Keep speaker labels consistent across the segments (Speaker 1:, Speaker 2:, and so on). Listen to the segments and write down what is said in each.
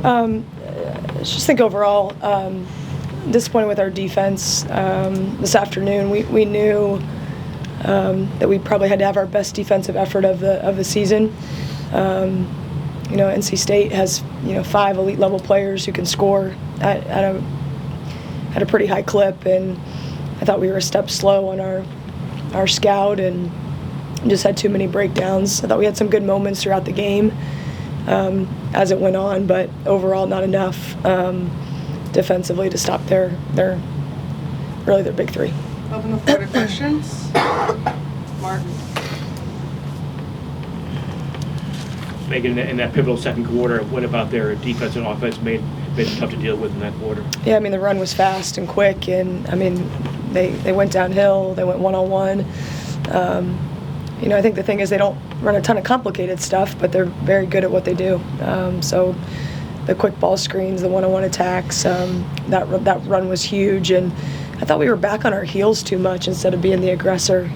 Speaker 1: I just think overall, disappointed with our defense. This afternoon, we knew that we probably had to have our best defensive effort of the season. NC State has 5 elite level players who can score at a pretty high clip, and I thought we were a step slow on our scout and just had too many breakdowns. I thought we had some good moments throughout the game as it went on, but overall not enough defensively to stop their big three.
Speaker 2: Open the floor to questions. Martin.
Speaker 3: Megan, in that pivotal second quarter, what about their defense and offense made it tough to deal with in that quarter?
Speaker 1: Yeah, the run was fast and quick, and they went downhill, they went one-on-one. I think the thing is they don't run a ton of complicated stuff, but they're very good at what they do. So the quick ball screens, the one-on-one attacks, that run was huge, and I thought we were back on our heels too much instead of being the aggressor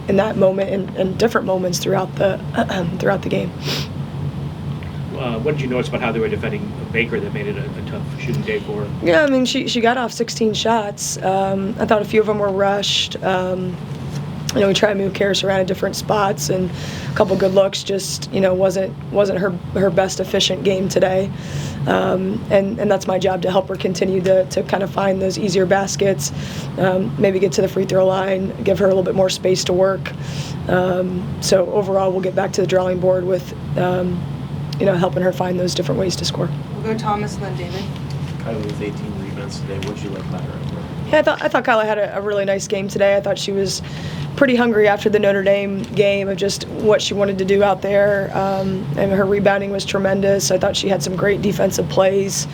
Speaker 1: in that moment and different moments throughout the game.
Speaker 3: What did you notice about how they were defending Baker that made it a tough shooting day for her?
Speaker 1: Yeah, she got off 16 shots. I thought a few of them were rushed. We tried to move Karis around in different spots, and a couple good looks. Just wasn't her best efficient game today, and that's my job to help her continue to kind of find those easier baskets, maybe get to the free throw line, give her a little bit more space to work. So overall, we'll get back to the drawing board with helping her find those different ways to score.
Speaker 2: We'll go Thomas and then David.
Speaker 4: Kylie with 18 rebounds today. What did you like about her?
Speaker 1: Yeah, I thought Kyla had a really nice game today. I thought she was pretty hungry after the Notre Dame game of just what she wanted to do out there, and her rebounding was tremendous. I thought she had some great defensive plays.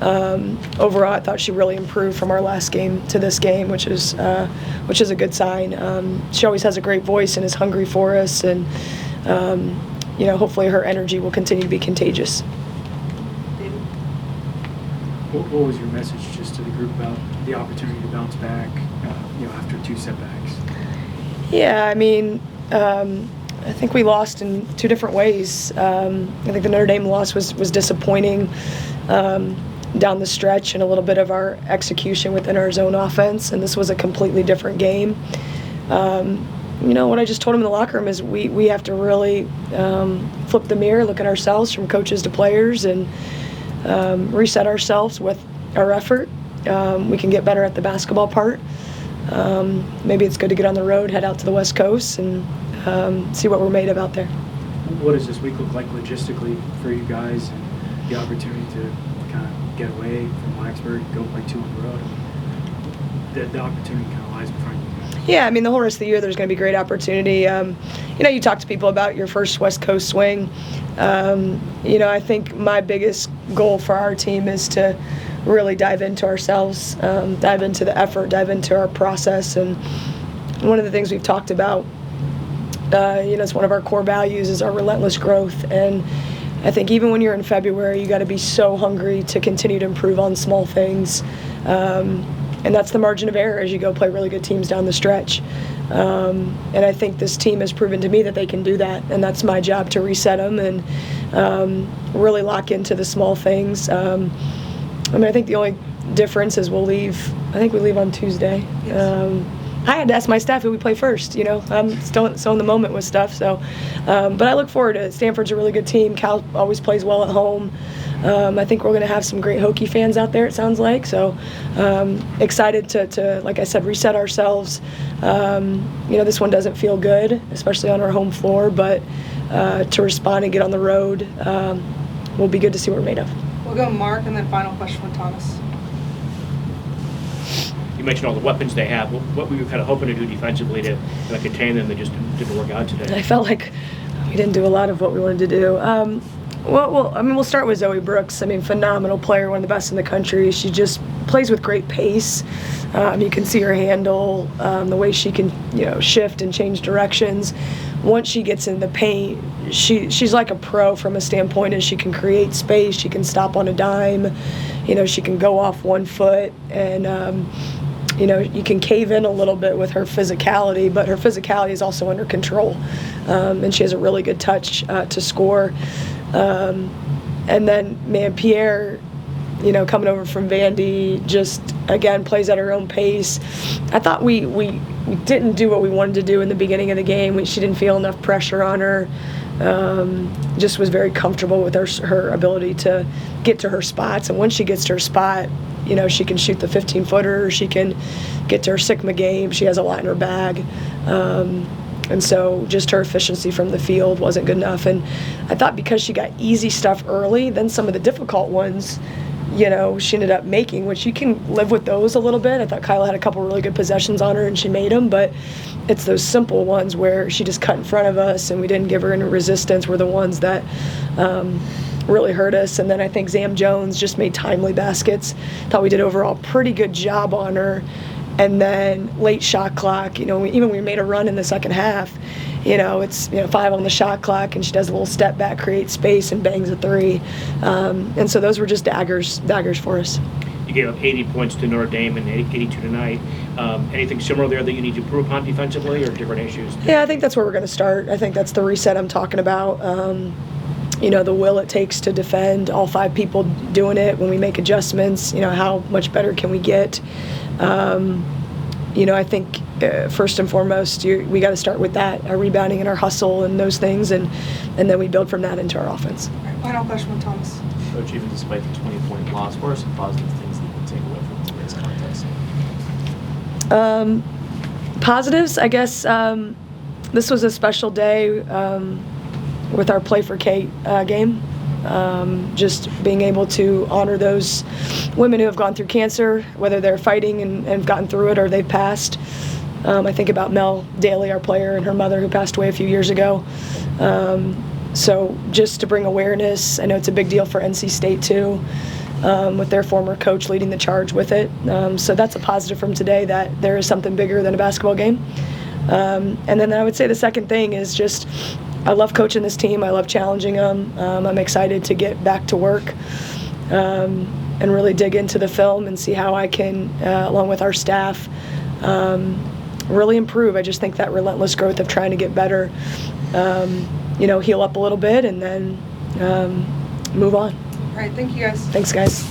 Speaker 1: Overall, I thought she really improved from our last game to this game, which is a good sign. She always has a great voice and is hungry for us, and hopefully her energy will continue to be contagious.
Speaker 5: What was your message just to the group about the opportunity to bounce back, after 2 setbacks?
Speaker 1: Yeah, I think we lost in 2 different ways. I think the Notre Dame loss was disappointing down the stretch and a little bit of our execution within our zone offense, and this was a completely different game. What I just told them in the locker room is we have to really flip the mirror, look at ourselves from coaches to players, and reset ourselves with our effort. We can get better at the basketball part. Maybe it's good to get on the road, head out to the West Coast, and see what we're made of out there.
Speaker 5: What does this week look like logistically for you guys, and the opportunity to kind of get away from Blacksburg and go play 2 on the road? The opportunity kind of lies in front of you guys.
Speaker 1: Yeah, the whole rest of the year there's going to be great opportunity. You talk to people about your first West Coast swing. I think my biggest goal for our team is to really dive into ourselves, dive into the effort, dive into our process. And one of the things we've talked about, it's one of our core values, is our relentless growth. And I think even when you're in February, you got to be so hungry to continue to improve on small things. And that's the margin of error as you go play really good teams down the stretch. And I think this team has proven to me that they can do that, and that's my job to reset them and really lock into the small things. I think the only difference is we leave on Tuesday.
Speaker 2: Yes.
Speaker 1: I had to ask my staff who we play first. I'm still so in the moment with stuff. So, but I look forward to it. Stanford's a really good team. Cal always plays well at home. I think we're going to have some great Hokie fans out there, it sounds like. So excited to, like I said, reset ourselves. This one doesn't feel good, especially on our home floor, but to respond and get on the road will be good to see what we're made of.
Speaker 2: We'll go Mark, and then final question from Thomas.
Speaker 3: You mentioned all the weapons they have. What were you kind of hoping to do defensively to contain them that just didn't work out today?
Speaker 1: I felt like we didn't do a lot of what we wanted to do. We'll start with Zoe Brooks. Phenomenal player, one of the best in the country. She just plays with great pace. You can see her handle, the way she can, shift and change directions. Once she gets in the paint, she's like a pro from a standpoint as she can create space. She can stop on a dime. She can go off 1 foot, and you can cave in a little bit with her physicality, but her physicality is also under control, and she has a really good touch to score. And then, man, Pierre, you know, coming over from Vandy, just, again, plays at her own pace. I thought we didn't do what we wanted to do in the beginning of the game. She didn't feel enough pressure on her. Just was very comfortable with her ability to get to her spots. And once she gets to her spot, you know, she can shoot the 15-footer. She can get to her Sigma game. She has a lot in her bag. And so just her efficiency from the field wasn't good enough. And I thought because she got easy stuff early, then some of the difficult ones, you know, she ended up making, which you can live with those a little bit. I thought Kyla had a couple really good possessions on her and she made them, but it's those simple ones where she just cut in front of us and we didn't give her any resistance were the ones that really hurt us. And then I think Zam Jones just made timely baskets. Thought we did overall pretty good job on her. And then late shot clock, you know, even when we made a run in the second half, you know, it's, you know, 5 on the shot clock and she does a little step back, creates space and bangs a 3. And so those were just daggers for us.
Speaker 3: You gave up 80 points to Notre Dame and 82 tonight. Anything similar there that you need to improve upon defensively or different issues?
Speaker 1: Yeah, I think that's where we're going to start. I think that's the reset I'm talking about. You know, the will it takes to defend, all 5 people doing it. When we make adjustments, you know, how much better can we get? You know, I think first and foremost, we got to start with that, our rebounding and our hustle and those things, and then we build from that into our offense.
Speaker 2: All right, final question with Thomas.
Speaker 4: Coach, even despite the 20-point loss, what are some positive things that you can take away from today's contest?
Speaker 1: Positives, I guess this was a special day with our Play for Kate game. Just being able to honor those women who have gone through cancer, whether they're fighting and have gotten through it or they've passed. I think about Mel Daly, our player, and her mother who passed away a few years ago. So just to bring awareness, I know it's a big deal for NC State too, with their former coach leading the charge with it. So that's a positive from today, that there is something bigger than a basketball game. And then I would say the second thing is just, I love coaching this team. I love challenging them. I'm excited to get back to work and really dig into the film and see how I can, along with our staff, really improve. I just think that relentless growth of trying to get better, you know, heal up a little bit and then move on.
Speaker 2: All right, thank you guys.
Speaker 1: Thanks, guys.